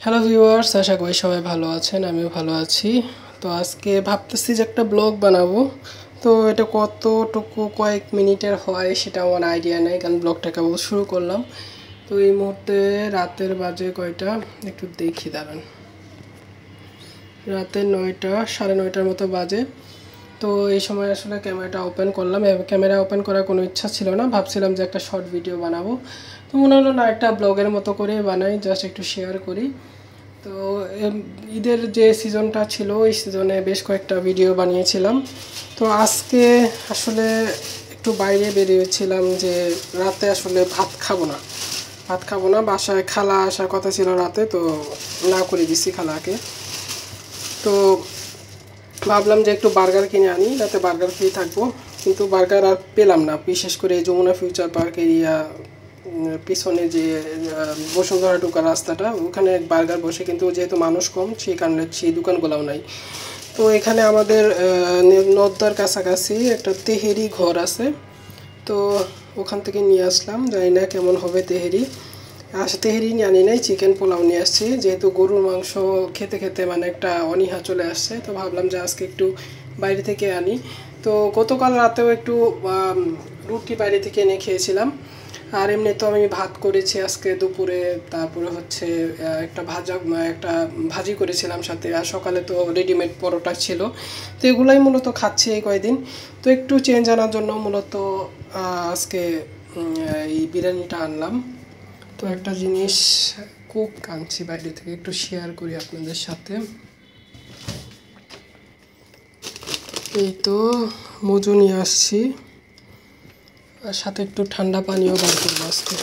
Hello viewers, আশা করি সবাই ভালো আছেন। আমিও ভালো আছি। তো আজকে ভাবতেছি যে একটা ব্লগ বানাবো। তো এটা কতটুকু কয়েক মিনিটের হয় সেটা আমার আইডিয়া নেই, কারণ ব্লগটা কেবল শুরু করলাম। তো এই মুহূর্তে রাতের বাজে কয়টা একটু দেখি, দাঁড়ান। রাতে 9টা, 9:30 মতো বাজে। তো এই সময় আসলে ক্যামেরাটা ওপেন করলাম। ক্যামেরা ওপেন করার কোনো ইচ্ছা ছিল না, ভাবছিলাম যে একটা শর্ট ভিডিও বানাবো। তো মনে হলো না, একটা ব্লগের মতো করে বানাই, জাস্ট একটু শেয়ার করি। তো ঈদের যে সিজনটা ছিল ওই সিজনে বেশ কয়েকটা ভিডিও বানিয়েছিলাম। তো আজকে আসলে একটু বাইরে বেরিয়েছিলাম, যে রাতে আসলে ভাত খাবো না। বাসায় খালা আসার কথা ছিল রাতে, তো না করে দিছি খালাকে। তো ভাবলাম যে একটু বার্গার কিনে আনি, রাতে বার্গার খেয়ে থাকবো। কিন্তু বার্গার আর পেলাম না, বিশেষ করে যমুনা ফিউচার পার্ক এরিয়া পিছনে যে বসুন্ধরা ঢোকার রাস্তাটা, ওখানে বার্গার বসে, কিন্তু যেহেতু মানুষ কম সেই কারণে সেই দোকানগুলোও নাই। তো এখানে আমাদের নদ্যার কাছাকাছি একটা তেহেরি ঘর আছে, তো ওখান থেকে নিয়ে আসলাম। জানি না কেমন হবে তেহেরি। তেহেরি নিয়ে আনি নাই, চিকেন পোলাও নিয়ে আসছি, যেহেতু গরুর মাংস খেতে খেতে মানে একটা অনীহা চলে আসছে। তো ভাবলাম যে আজকে একটু বাইরে থেকে আনি। তো গতকাল রাতেও একটু রুটি বাইরে থেকে এনে খেয়েছিলাম। আর এমনি তো আমি ভাত করেছি আজকে দুপুরে, তারপরে হচ্ছে একটা ভাজি করেছিলাম সাথে, আর সকালে তো রেডিমেড পরোটা ছিল। তো এগুলাই মূলত খাচ্ছি এই কয়দিন। তো একটু চেঞ্জ আনার জন্য মূলত আজকে এই বিরিয়ানিটা আনলাম। তো একটা জিনিস খুব আনছি বাইরে থেকে, একটু শেয়ার করি আপনাদের সাথে। এই তো মজু নিয়ে আসছি, আর সাথে একটু ঠান্ডা পানিও বার করবো আজকে।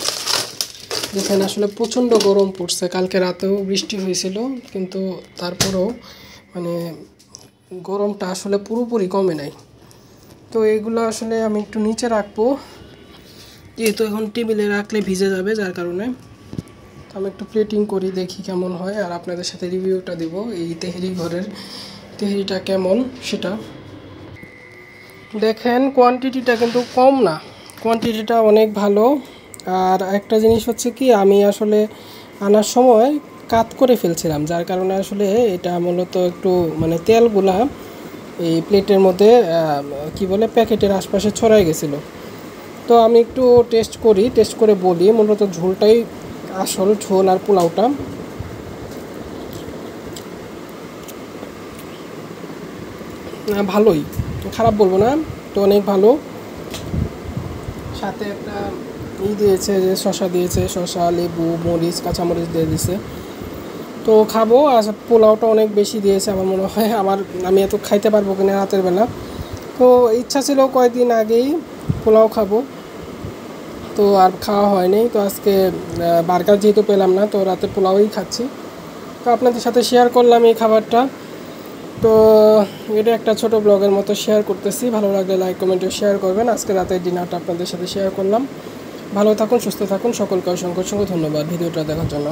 দেখেন আসলে প্রচণ্ড গরম পড়ছে, কালকে রাতেও বৃষ্টি হয়েছিল, কিন্তু তারপরেও মানে গরমটা আসলে পুরোপুরি কমে নাই। তো এইগুলো আসলে আমি একটু নিচে রাখবো, যেহেতু এখন টেবিলে রাখলে ভিজে যাবে, যার কারণে। তো আমি একটু প্লেটিং করি, দেখি কেমন হয়, আর আপনাদের সাথে রিভিউটা দিব এই তেহেরি ঘরের তেহেরিটা কেমন সেটা। দেখেন কোয়ান্টিটিটা কিন্তু কম না, কোয়ান্টিটিটা অনেক ভালো। আর একটা জিনিস হচ্ছে কি, আমি আসলে আনার সময় কাট করে ফেলছিলাম, যার কারণে আসলে এটা মূলত একটু মানে তেলগুলা এই প্লেটের মধ্যে কি বলে প্যাকেটের আশপাশে ছড়াই গেছিলো। তো আমি একটু টেস্ট করে বলি, মূলত ঝোলটাই আসল ঝোল, আর পোলাওটা ভালোই, খারাপ বলবো না, তো অনেক ভালো। সাথে একটা দিয়েছে, যে শসা দিয়েছে, শসা, লেবু, মরিচ, কাঁচামরিচ দিয়ে দিয়েছে। তো খাবো। আর পোলাওটা অনেক বেশি দিয়েছে, আমার মনে হয় আমি এত খাইতে পারবো কিনা রাতের বেলা। তো ইচ্ছা ছিল কয়েকদিন আগেই পোলাও খাবো, তো আর খাওয়া হয়নি। তো আজকে বার্গার যেহেতু পেলাম না, তো রাতে পোলাওই খাচ্ছি। তো আপনাদের সাথে শেয়ার করলাম এই খাবারটা। তো এটা একটা ছোট ব্লগের মতো শেয়ার করতেছি, ভালো লাগলে লাইক কমেন্টে শেয়ার করবেন। আজকে রাতের ডিনারটা আপনাদের সাথে শেয়ার করলাম। ভালো থাকুন, সুস্থ থাকুন, সকলকে অসংখ্য ধন্যবাদ ভিডিওটা দেখার জন্য।